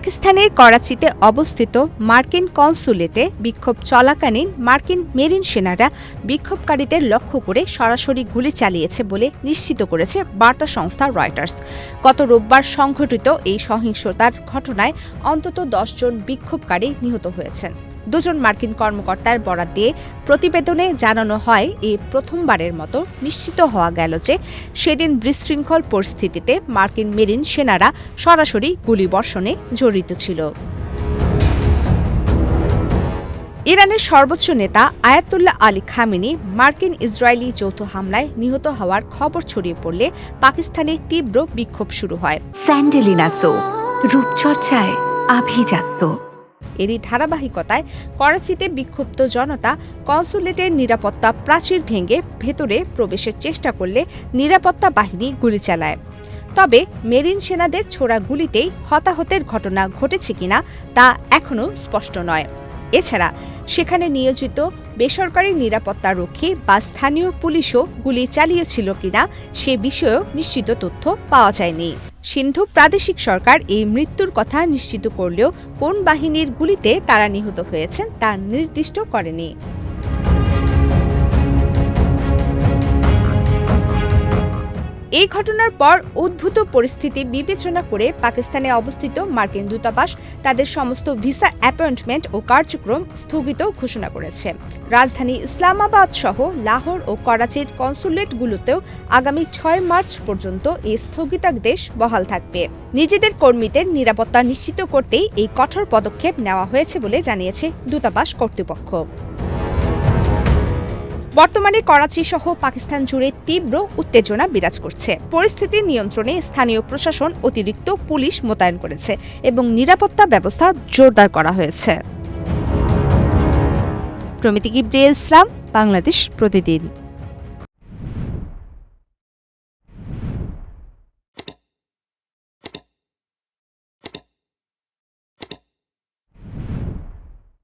পাকিস্তানের করাচিতে অবস্থিত মার্কিন কনসুলেটে বিক্ষোভ চলাকালীন মার্কিন মেরিন সেনারা বিক্ষোভকারীদের লক্ষ্য করে সরাসরি গুলি চালিয়েছে বলে নিশ্চিত করেছে বার্তা সংস্থা রয়টার্স। গত রোববার সংঘটিত এই সহিংসতার ঘটনায় অন্তত ১০ জন বিক্ষোভকারী নিহত হয়েছেন। দুজন মার্কিন কর্মকর্তার বরাত দিয়ে প্রতিবেদনে জানানো হয়, এই প্রথমবারের মতো নিশ্চিত হওয়া গেল যে সেদিন বিশৃঙ্খল পরিস্থিতিতে মার্কিন মেরিন সেনারা সরাসরি গুলিবর্ষণে জড়িত ছিল। ইরানের সর্বোচ্চ নেতা আয়াতুল্লাহ আলী খামেনি মার্কিন ইসরায়েলি যৌথ হামলায় নিহত হওয়ার খবর ছড়িয়ে পড়লে পাকিস্তানে তীব্র বিক্ষোভ শুরু হয়। স্যান্ডেলিনা সো, রূপচর্চায় আভিজাত্য। এরই ধারাবাহিকতায় করাচিতে বিক্ষুব্ধ জনতা কনসুলেটের নিরাপত্তা প্রাচীর ভেঙে ভেতরে প্রবেশের চেষ্টা করলে নিরাপত্তা বাহিনী গুলি চালায়। তবে মেরিন সেনাদের ছোড়া গুলিতেই হতাহতের ঘটনা ঘটেছে কিনা তা এখনও স্পষ্ট নয়। এছাড়া সেখানে নিয়োজিত বেসরকারি নিরাপত্তারক্ষী বা স্থানীয় পুলিশও গুলি চালিয়েছিল কিনা সে বিষয়েও নিশ্চিত তথ্য পাওয়া যায়নি। সিন্ধু প্রাদেশিক সরকার এই মৃত্যুর কথা নিশ্চিত করলেও কোন বাহিনীর গুলিতে তারা নিহত হয়েছেন তা নির্দিষ্ট করেনি। এই ঘটনার পর উদ্ভূত পরিস্থিতি বিবেচনা করে পাকিস্তানে অবস্থিত মার্কিন দূতাবাস তাদের সমস্ত ভিসা অ্যাপয়েন্টমেন্ট ও কার্যক্রম স্থগিত ঘোষণা করেছে। রাজধানী ইসলামাবাদ সহ লাহোর ও করাচির কনসুলেটগুলোতেও আগামী ৬ মার্চ পর্যন্ত এই স্থগিতাদেশ বহাল থাকবে। নিজেদের কর্মীদের নিরাপত্তা নিশ্চিত করতেই এই কঠোর পদক্ষেপ নেওয়া হয়েছে বলে জানিয়েছে দূতাবাস কর্তৃপক্ষ। বর্তমানে করাচি সহ পাকিস্তান জুড়ে তীব্র উত্তেজনা বিরাজ করছে। পরিস্থিতি নিয়ন্ত্রণে স্থানীয় প্রশাসন অতিরিক্ত পুলিশ মোতায়েন করেছে এবং নিরাপত্তা ব্যবস্থা জোরদার করা হয়েছে। প্রমিতি কিবরিয়া ইসলাম, বাংলাদেশ প্রতিদিন।